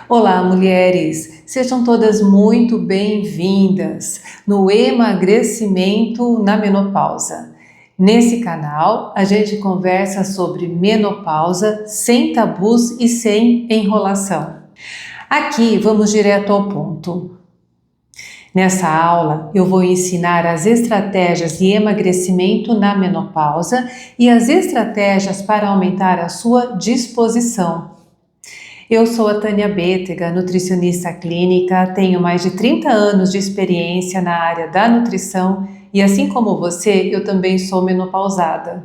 Olá, mulheres! Sejam todas muito bem-vindas no Emagrecimento na Menopausa. Nesse canal, a gente conversa sobre menopausa sem tabus e sem enrolação. Aqui vamos direto ao ponto. Nessa aula, eu vou ensinar as estratégias de emagrecimento na menopausa e as estratégias para aumentar a sua disposição. Eu sou a Tânia Bétega, nutricionista clínica, tenho mais de 30 anos de experiência na área da nutrição e, assim como você, eu também sou menopausada.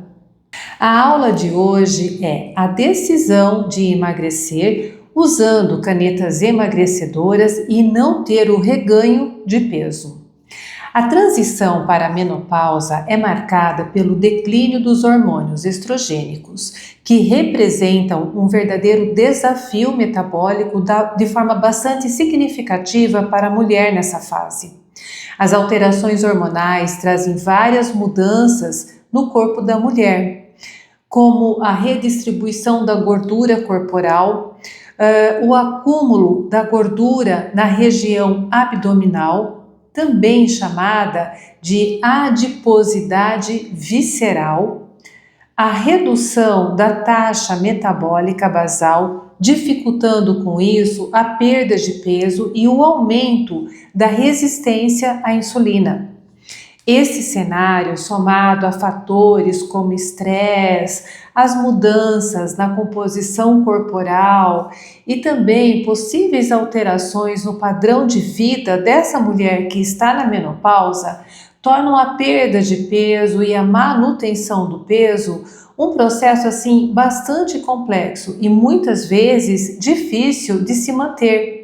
A aula de hoje é a decisão de emagrecer usando canetas emagrecedoras e não ter o reganho de peso. A transição para a menopausa é marcada pelo declínio dos hormônios estrogênicos, que representam um verdadeiro desafio metabólico de forma bastante significativa para a mulher nessa fase. As alterações hormonais trazem várias mudanças no corpo da mulher, como a redistribuição da gordura corporal, o acúmulo da gordura na região abdominal, também chamada de adiposidade visceral, a redução da taxa metabólica basal, dificultando com isso a perda de peso e o aumento da resistência à insulina. Esse cenário, somado a fatores como estresse, as mudanças na composição corporal e também possíveis alterações no padrão de vida dessa mulher que está na menopausa, tornam a perda de peso e a manutenção do peso um processo assim bastante complexo e muitas vezes difícil de se manter.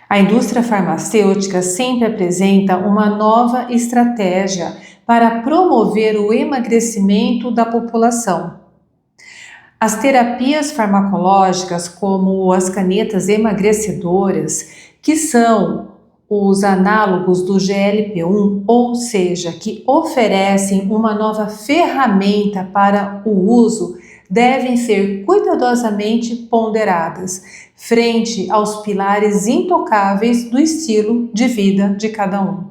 A indústria farmacêutica sempre apresenta uma nova estratégia para promover o emagrecimento da população. As terapias farmacológicas, como as canetas emagrecedoras, que são os análogos do GLP-1, ou seja, que oferecem uma nova ferramenta para o uso, devem ser cuidadosamente ponderadas frente aos pilares intocáveis do estilo de vida de cada um.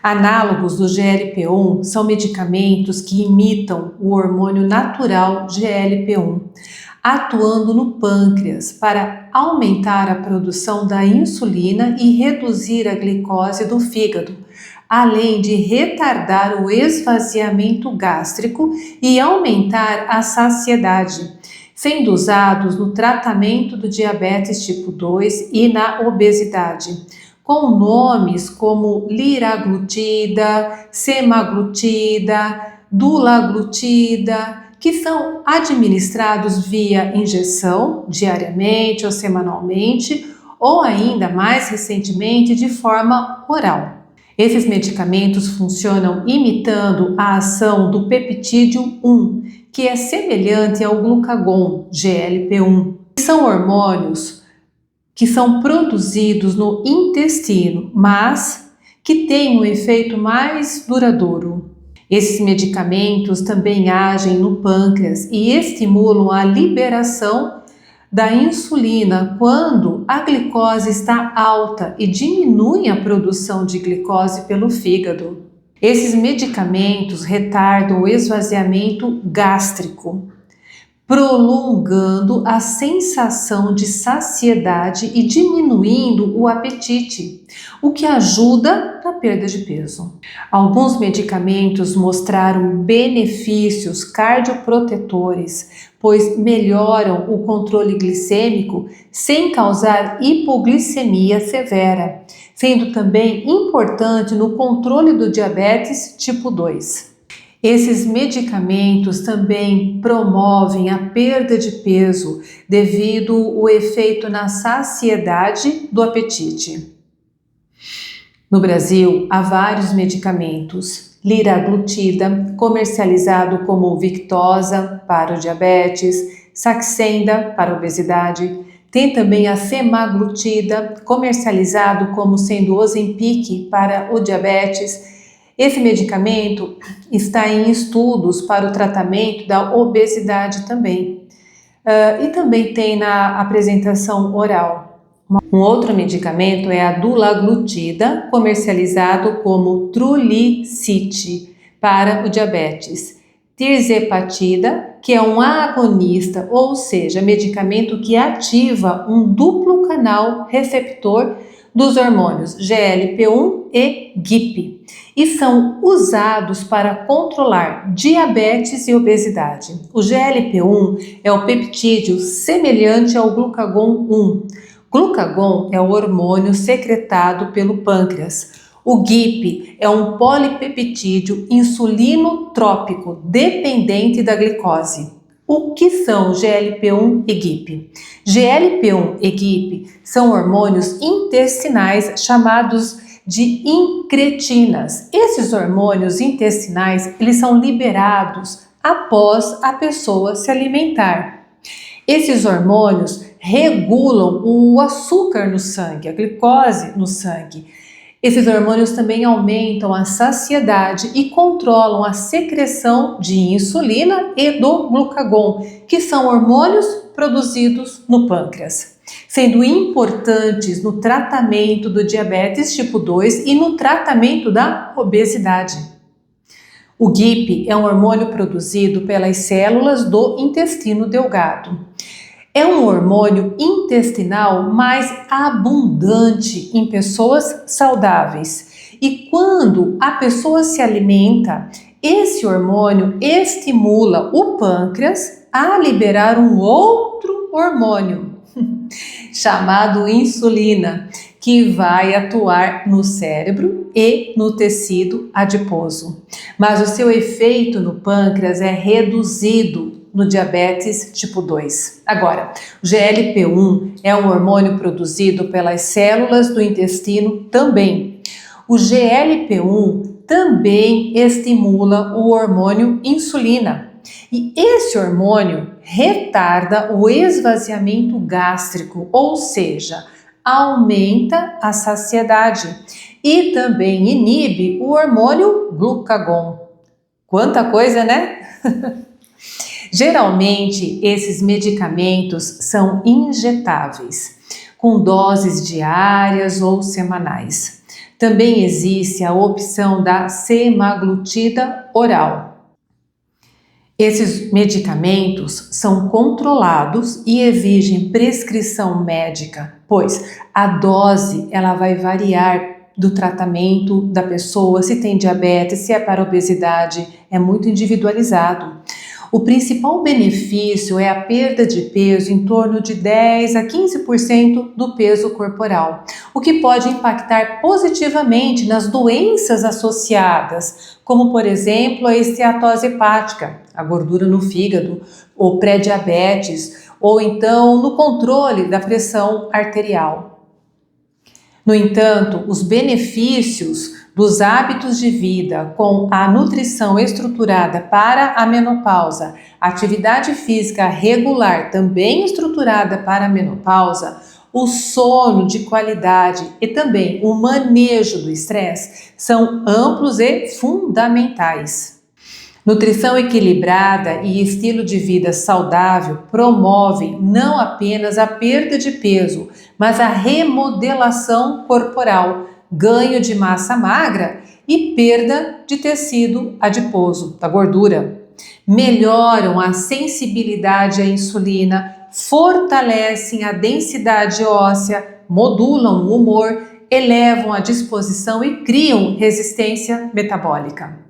Análogos do GLP-1 são medicamentos que imitam o hormônio natural GLP-1, atuando no pâncreas para aumentar a produção da insulina e reduzir a glicose do fígado, além de retardar o esvaziamento gástrico e aumentar a saciedade, sendo usados no tratamento do diabetes tipo 2 e na obesidade, com nomes como liraglutida, semaglutida, dulaglutida, que são administrados via injeção, diariamente ou semanalmente, ou ainda mais recentemente de forma oral. Esses medicamentos funcionam imitando a ação do peptídeo 1, que é semelhante ao glucagon, GLP-1. São hormônios que são produzidos no intestino, mas que têm um efeito mais duradouro. Esses medicamentos também agem no pâncreas e estimulam a liberação da insulina quando a glicose está alta e diminuem a produção de glicose pelo fígado. Esses medicamentos retardam o esvaziamento gástrico, prolongando a sensação de saciedade e diminuindo o apetite, o que ajuda na perda de peso. Alguns medicamentos mostraram benefícios cardioprotetores, pois melhoram o controle glicêmico sem causar hipoglicemia severa, sendo também importante no controle do diabetes tipo 2. Esses medicamentos também promovem a perda de peso devido ao efeito na saciedade do apetite. No Brasil, há vários medicamentos. Liraglutida, comercializado como Victoza para o diabetes, Saxenda para a obesidade. Tem também a semaglutida, comercializado como sendo Ozempic para o diabetes. Esse medicamento está em estudos para o tratamento da obesidade também. E também tem na apresentação oral. Um outro medicamento é a dulaglutida, comercializado como Trulicity para o diabetes. Tirzepatida, que é um agonista, ou seja, medicamento que ativa um duplo canal receptor dos hormônios GLP-1 e GIP, e são usados para controlar diabetes e obesidade. O GLP-1 é o peptídeo semelhante ao glucagon 1. Glucagon é o hormônio secretado pelo pâncreas. O GIP é um polipeptídeo insulinotrópico dependente da glicose. O que são GLP-1 e GIP? GLP-1 e GIP são hormônios intestinais chamados de incretinas. Esses hormônios intestinais, eles são liberados após a pessoa se alimentar. Esses hormônios regulam o açúcar no sangue, a glicose no sangue. Esses hormônios também aumentam a saciedade e controlam a secreção de insulina e do glucagon, que são hormônios produzidos no pâncreas, sendo importantes no tratamento do diabetes tipo 2 e no tratamento da obesidade. O GIP é um hormônio produzido pelas células do intestino delgado. É um hormônio intestinal mais abundante em pessoas saudáveis. E quando a pessoa se alimenta, esse hormônio estimula o pâncreas a liberar um outro hormônio, chamado insulina, que vai atuar no cérebro e no tecido adiposo. Mas o seu efeito no pâncreas é reduzido no diabetes tipo 2. Agora, o GLP-1 é um hormônio produzido pelas células do intestino também. O GLP-1 também estimula o hormônio insulina. E esse hormônio retarda o esvaziamento gástrico, ou seja, aumenta a saciedade e também inibe o hormônio glucagon. Quanta coisa, né? Geralmente, esses medicamentos são injetáveis, com doses diárias ou semanais. Também existe a opção da semaglutida oral. Esses medicamentos são controlados e exigem prescrição médica, pois a dose ela vai variar do tratamento da pessoa, se tem diabetes, se é para obesidade, é muito individualizado. O principal benefício é a perda de peso em torno de 10 a 15% do peso corporal, o que pode impactar positivamente nas doenças associadas, como por exemplo a esteatose hepática, a gordura no fígado, ou pré-diabetes, ou então no controle da pressão arterial. No entanto, os benefícios dos hábitos de vida com a nutrição estruturada para a menopausa, atividade física regular também estruturada para a menopausa, o sono de qualidade e também o manejo do estresse são amplos e fundamentais. Nutrição equilibrada e estilo de vida saudável promovem não apenas a perda de peso, mas a remodelação corporal, ganho de massa magra e perda de tecido adiposo, da gordura. Melhoram a sensibilidade à insulina, fortalecem a densidade óssea, modulam o humor, elevam a disposição e criam resistência metabólica.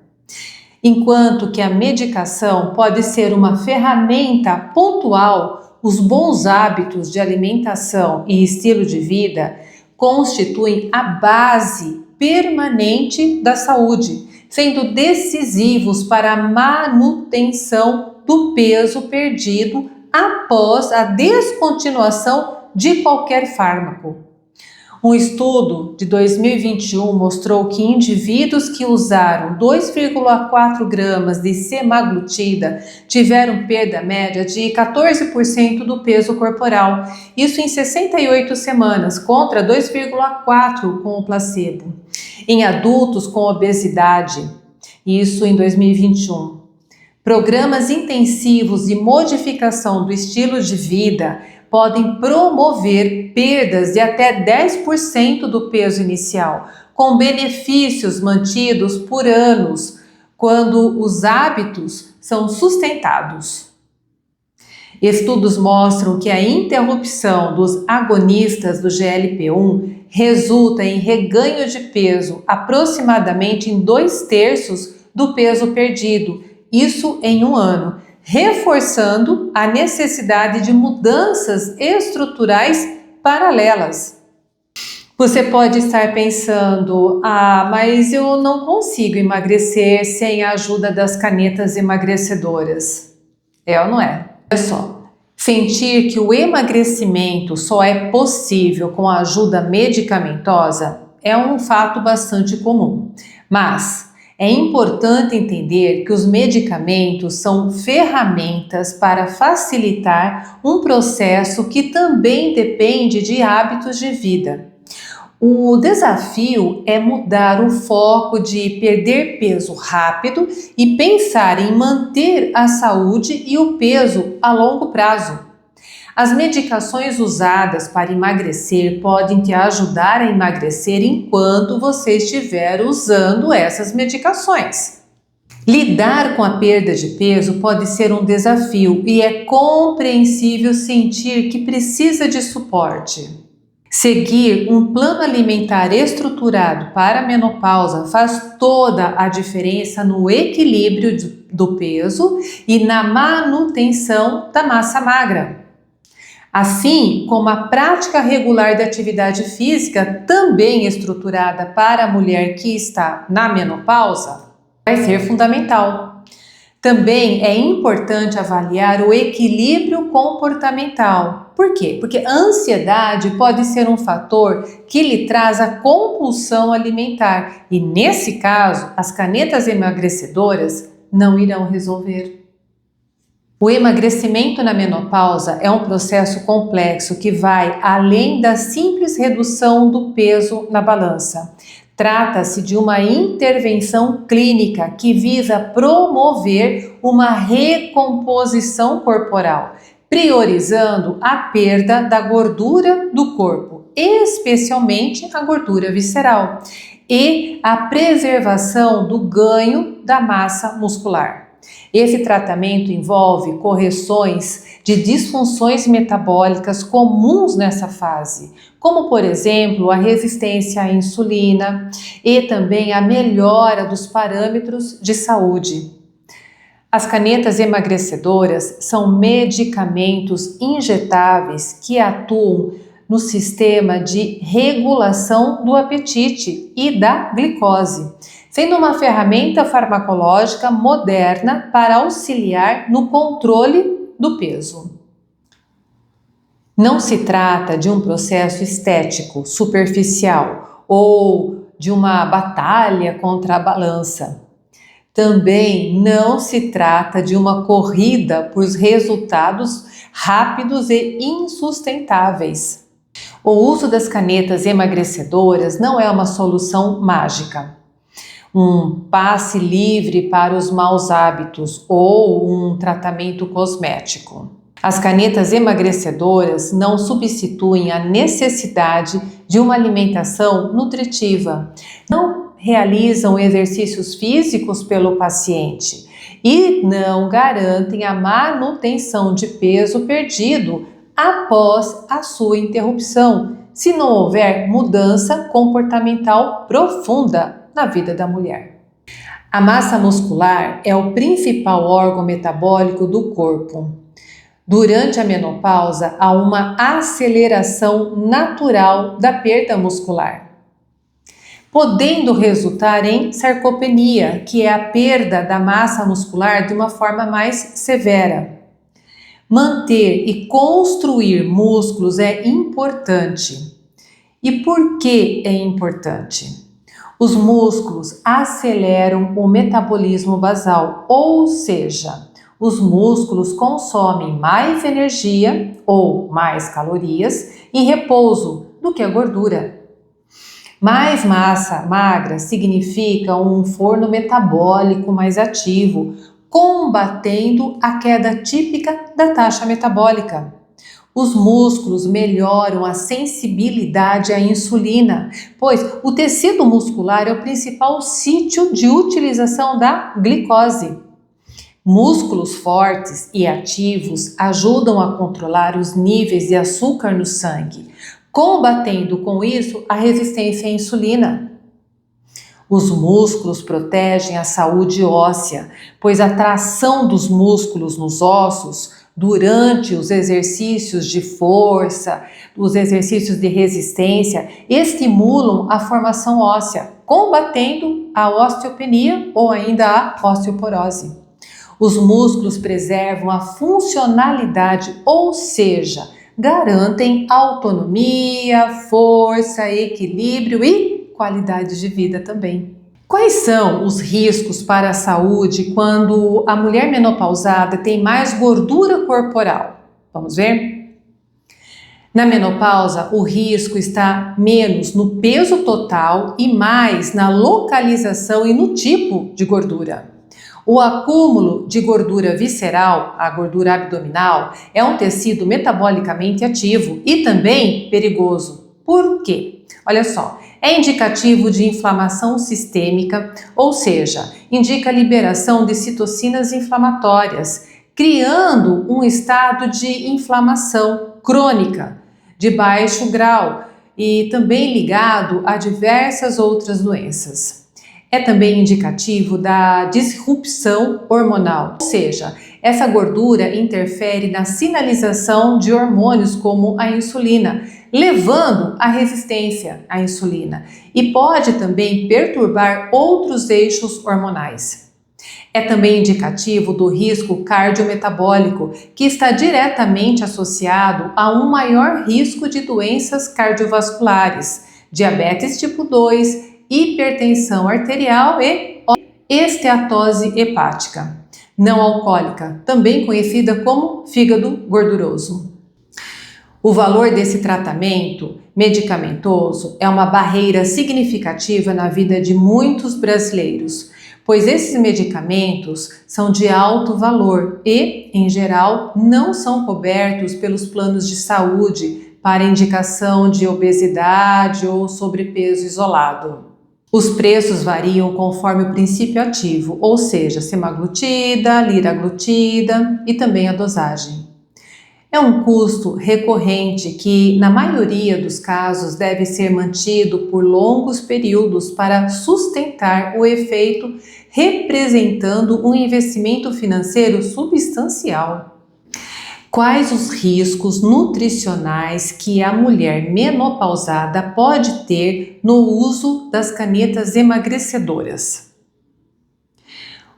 Enquanto que a medicação pode ser uma ferramenta pontual, os bons hábitos de alimentação e estilo de vida constituem a base permanente da saúde, sendo decisivos para a manutenção do peso perdido após a descontinuação de qualquer fármaco. Um estudo de 2021 mostrou que indivíduos que usaram 2,4 gramas de semaglutida tiveram perda média de 14% do peso corporal, isso em 68 semanas, contra 2,4 com o placebo. Em adultos com obesidade, isso em 2021. Programas intensivos de modificação do estilo de vida podem promover perdas de até 10% do peso inicial, com benefícios mantidos por anos, quando os hábitos são sustentados. Estudos mostram que a interrupção dos agonistas do GLP-1 resulta em reganho de peso aproximadamente em 2/3 do peso perdido, isso em um ano, reforçando a necessidade de mudanças estruturais paralelas. Você pode estar pensando, mas eu não consigo emagrecer sem a ajuda das canetas emagrecedoras. É ou não é? Olha só, sentir que o emagrecimento só é possível com a ajuda medicamentosa é um fato bastante comum, mas é importante entender que os medicamentos são ferramentas para facilitar um processo que também depende de hábitos de vida. O desafio é mudar o foco de perder peso rápido e pensar em manter a saúde e o peso a longo prazo. As medicações usadas para emagrecer podem te ajudar a emagrecer enquanto você estiver usando essas medicações. Lidar com a perda de peso pode ser um desafio e é compreensível sentir que precisa de suporte. Seguir um plano alimentar estruturado para a menopausa faz toda a diferença no equilíbrio do peso e na manutenção da massa magra. Assim como a prática regular de atividade física, também estruturada para a mulher que está na menopausa, vai ser fundamental. Também é importante avaliar o equilíbrio comportamental. Por quê? Porque a ansiedade pode ser um fator que lhe traz a compulsão alimentar e, nesse caso, as canetas emagrecedoras não irão resolver. O emagrecimento na menopausa é um processo complexo que vai além da simples redução do peso na balança. Trata-se de uma intervenção clínica que visa promover uma recomposição corporal, priorizando a perda da gordura do corpo, especialmente a gordura visceral, e a preservação do ganho da massa muscular. Esse tratamento envolve correções de disfunções metabólicas comuns nessa fase, como, por exemplo, a resistência à insulina e também a melhora dos parâmetros de saúde. As canetas emagrecedoras são medicamentos injetáveis que atuam no sistema de regulação do apetite e da glicose, sendo uma ferramenta farmacológica moderna para auxiliar no controle do peso. Não se trata de um processo estético, superficial ou de uma batalha contra a balança. Também não se trata de uma corrida por resultados rápidos e insustentáveis. O uso das canetas emagrecedoras não é uma solução mágica, um passe livre para os maus hábitos ou um tratamento cosmético. As canetas emagrecedoras não substituem a necessidade de uma alimentação nutritiva, não realizam exercícios físicos pelo paciente e não garantem a manutenção de peso perdido após a sua interrupção, se não houver mudança comportamental profunda na vida da mulher. A massa muscular é o principal órgão metabólico do corpo. Durante a menopausa, há uma aceleração natural da perda muscular, podendo resultar em sarcopenia, que é a perda da massa muscular de uma forma mais severa. Manter e construir músculos é importante. E por que é importante? Os músculos aceleram o metabolismo basal, ou seja, os músculos consomem mais energia ou mais calorias em repouso do que a gordura. Mais massa magra significa um forno metabólico mais ativo, combatendo a queda típica da taxa metabólica. Os músculos melhoram a sensibilidade à insulina, pois o tecido muscular é o principal sítio de utilização da glicose. Músculos fortes e ativos ajudam a controlar os níveis de açúcar no sangue, combatendo com isso a resistência à insulina. Os músculos protegem a saúde óssea, pois a tração dos músculos nos ossos durante os exercícios de força, os exercícios de resistência, estimulam a formação óssea, combatendo a osteopenia ou ainda a osteoporose. Os músculos preservam a funcionalidade, ou seja, garantem autonomia, força, equilíbrio e qualidade de vida também. Quais são os riscos para a saúde quando a mulher menopausada tem mais gordura corporal? Vamos ver? Na menopausa, o risco está menos no peso total e mais na localização e no tipo de gordura. O acúmulo de gordura visceral, a gordura abdominal, é um tecido metabolicamente ativo e também perigoso. Por quê? Olha só, é indicativo de inflamação sistêmica, ou seja, indica a liberação de citocinas inflamatórias, criando um estado de inflamação crônica, de baixo grau e também ligado a diversas outras doenças. É também indicativo da disrupção hormonal, ou seja, essa gordura interfere na sinalização de hormônios como a insulina, levando à resistência à insulina e pode também perturbar outros eixos hormonais. É também indicativo do risco cardiometabólico, que está diretamente associado a um maior risco de doenças cardiovasculares, diabetes tipo 2, hipertensão arterial e esteatose hepática não alcoólica, também conhecida como fígado gorduroso. O valor desse tratamento medicamentoso é uma barreira significativa na vida de muitos brasileiros, pois esses medicamentos são de alto valor e, em geral, não são cobertos pelos planos de saúde para indicação de obesidade ou sobrepeso isolado. Os preços variam conforme o princípio ativo, ou seja, semaglutida, liraglutida e também a dosagem. É um custo recorrente que, na maioria dos casos, deve ser mantido por longos períodos para sustentar o efeito, representando um investimento financeiro substancial. Quais os riscos nutricionais que a mulher menopausada pode ter no uso das canetas emagrecedoras?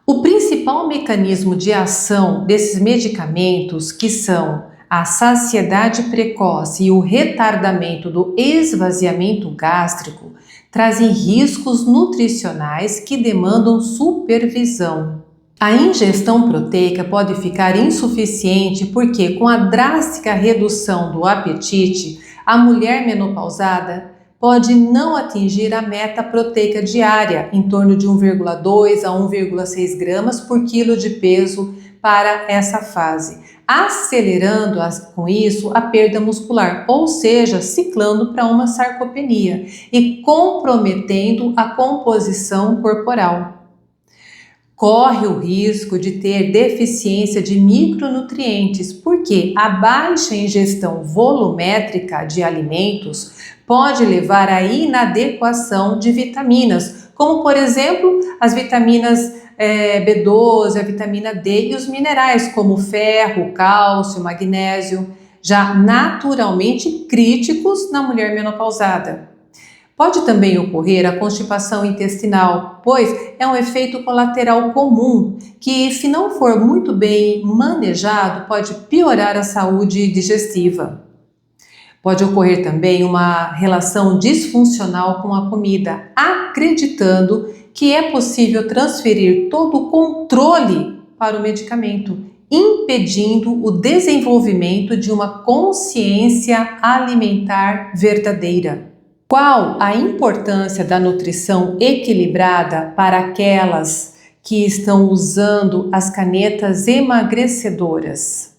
O principal mecanismo de ação desses medicamentos, que são a saciedade precoce e o retardamento do esvaziamento gástrico, trazem riscos nutricionais que demandam supervisão. A ingestão proteica pode ficar insuficiente porque, com a drástica redução do apetite, a mulher menopausada pode não atingir a meta proteica diária, em torno de 1,2 a 1,6 gramas por quilo de peso para essa fase, acelerando com isso a perda muscular, ou seja, ciclando para uma sarcopenia e comprometendo a composição corporal. Corre o risco de ter deficiência de micronutrientes, porque a baixa ingestão volumétrica de alimentos pode levar à inadequação de vitaminas, como por exemplo as vitaminas B12, a vitamina D e os minerais como ferro, cálcio, magnésio, já naturalmente críticos na mulher menopausada. Pode também ocorrer a constipação intestinal, pois é um efeito colateral comum que, se não for muito bem manejado, pode piorar a saúde digestiva. Pode ocorrer também uma relação disfuncional com a comida, acreditando que é possível transferir todo o controle para o medicamento, impedindo o desenvolvimento de uma consciência alimentar verdadeira. Qual a importância da nutrição equilibrada para aquelas que estão usando as canetas emagrecedoras.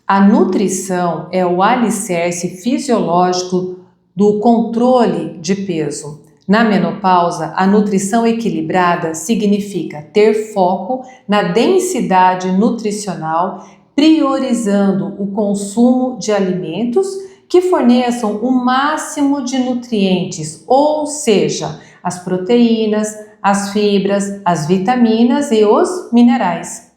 A nutrição é o alicerce fisiológico do controle de peso. Na menopausa, a nutrição equilibrada significa ter foco na densidade nutricional, priorizando o consumo de alimentos que forneçam o máximo de nutrientes, ou seja, as proteínas, as fibras, as vitaminas e os minerais,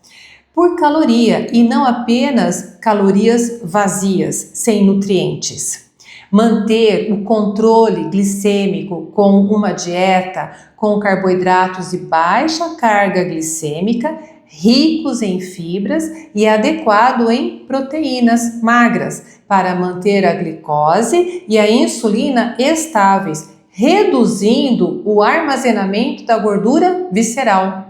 por caloria e não apenas calorias vazias, sem nutrientes. Manter o controle glicêmico com uma dieta com carboidratos de baixa carga glicêmica, ricos em fibras e adequado em proteínas magras para manter a glicose e a insulina estáveis, reduzindo o armazenamento da gordura visceral.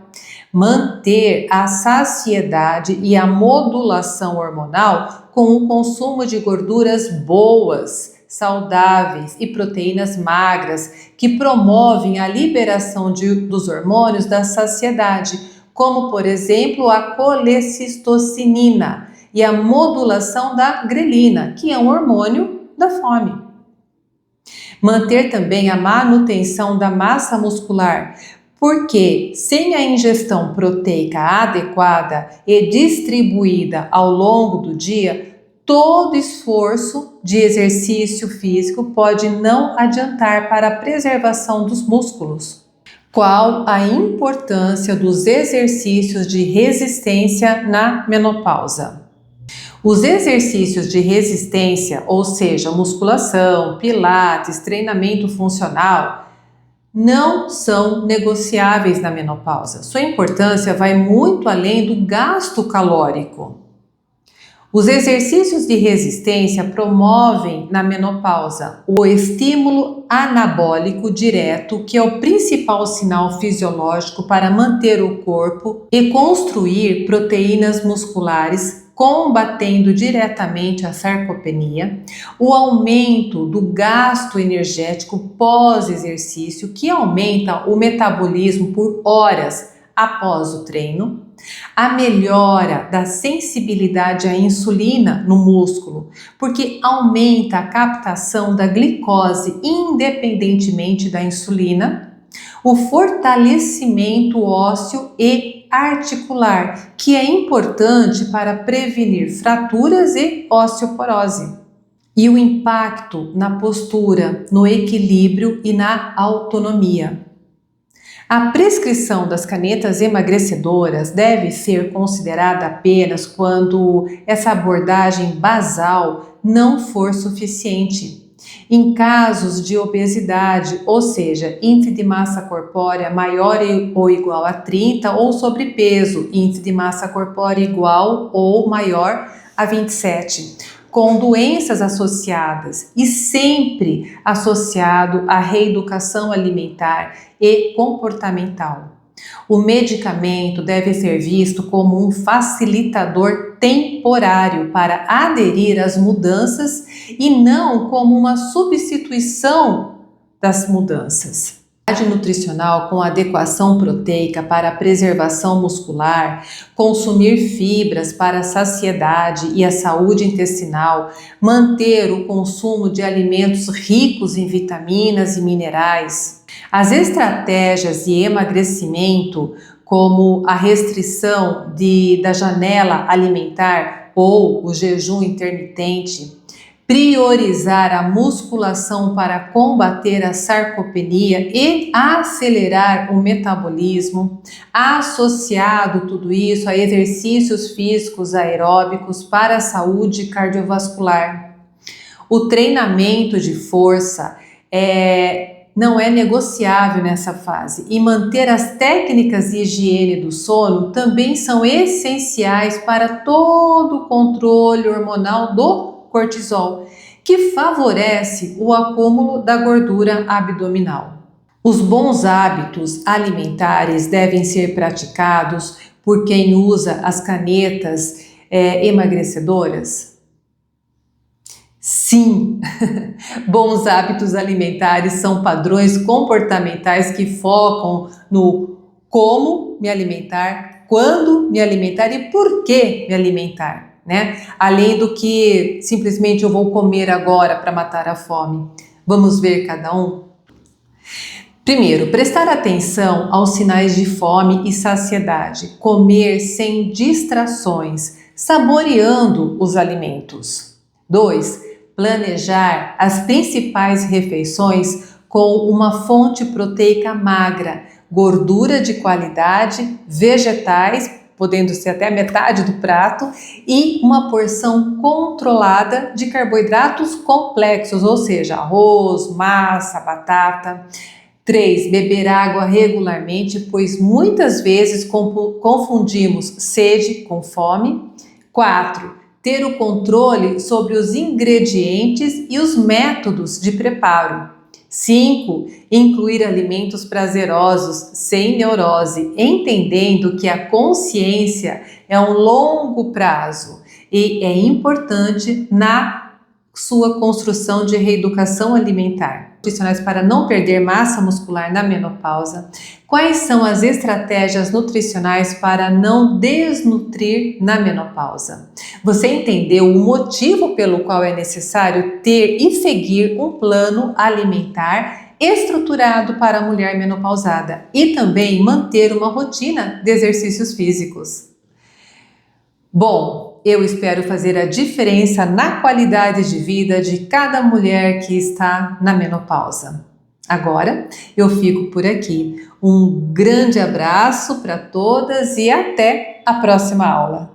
Manter a saciedade e a modulação hormonal com o consumo de gorduras boas, saudáveis e proteínas magras que promovem a liberação dos hormônios da saciedade, como por exemplo a colecistocinina e a modulação da grelina, que é um hormônio da fome. Manter também a manutenção da massa muscular, porque sem a ingestão proteica adequada e distribuída ao longo do dia, todo esforço de exercício físico pode não adiantar para a preservação dos músculos. Qual a importância dos exercícios de resistência na menopausa? Os exercícios de resistência, ou seja, musculação, pilates, treinamento funcional, não são negociáveis na menopausa. Sua importância vai muito além do gasto calórico. Os exercícios de resistência promovem na menopausa o estímulo anabólico direto, que é o principal sinal fisiológico para manter o corpo e construir proteínas musculares, combatendo diretamente a sarcopenia, o aumento do gasto energético pós-exercício, que aumenta o metabolismo por horas após o treino, a melhora da sensibilidade à insulina no músculo, porque aumenta a captação da glicose independentemente da insulina, o fortalecimento ósseo e articular, que é importante para prevenir fraturas e osteoporose, e o impacto na postura, no equilíbrio e na autonomia. A prescrição das canetas emagrecedoras deve ser considerada apenas quando essa abordagem basal não for suficiente. Em casos de obesidade, ou seja, índice de massa corpórea maior ou igual a 30 ou sobrepeso, índice de massa corpórea igual ou maior a 27, com doenças associadas e sempre associado à reeducação alimentar e comportamental. O medicamento deve ser visto como um facilitador temporário para aderir às mudanças e não como uma substituição das mudanças. Nutricional com adequação proteica para a preservação muscular, consumir fibras para a saciedade e a saúde intestinal, manter o consumo de alimentos ricos em vitaminas e minerais. As estratégias de emagrecimento, como a restrição da janela alimentar ou o jejum intermitente, priorizar a musculação para combater a sarcopenia e acelerar o metabolismo, associado tudo isso a exercícios físicos aeróbicos para a saúde cardiovascular. O treinamento de força não é negociável nessa fase e manter as técnicas de higiene do sono também são essenciais para todo o controle hormonal do cortisol, que favorece o acúmulo da gordura abdominal. Os bons hábitos alimentares devem ser praticados por quem usa as canetas emagrecedoras? Sim, bons hábitos alimentares são padrões comportamentais que focam no como me alimentar, quando me alimentar e por que me alimentar, né? Além do que simplesmente eu vou comer agora para matar a fome. Vamos ver cada um? Primeiro, prestar atenção aos sinais de fome e saciedade. Comer sem distrações, saboreando os alimentos. 2. Planejar as principais refeições com uma fonte proteica magra, gordura de qualidade, vegetais, podendo ser até metade do prato, e uma porção controlada de carboidratos complexos, ou seja, arroz, massa, batata. 3. Beber água regularmente, pois muitas vezes confundimos sede com fome. 4. Ter o controle sobre os ingredientes e os métodos de preparo. 5. Incluir alimentos prazerosos, sem neurose, entendendo que a consciência é um longo prazo e é importante na sua construção de reeducação alimentar. Nutricionais para não perder massa muscular na menopausa. Quais são as estratégias nutricionais para não desnutrir na menopausa? Você entendeu o motivo pelo qual é necessário ter e seguir um plano alimentar estruturado para a mulher menopausada e também manter uma rotina de exercícios físicos. Bom, eu espero fazer a diferença na qualidade de vida de cada mulher que está na menopausa. Agora, eu fico por aqui. Um grande abraço para todas e até a próxima aula.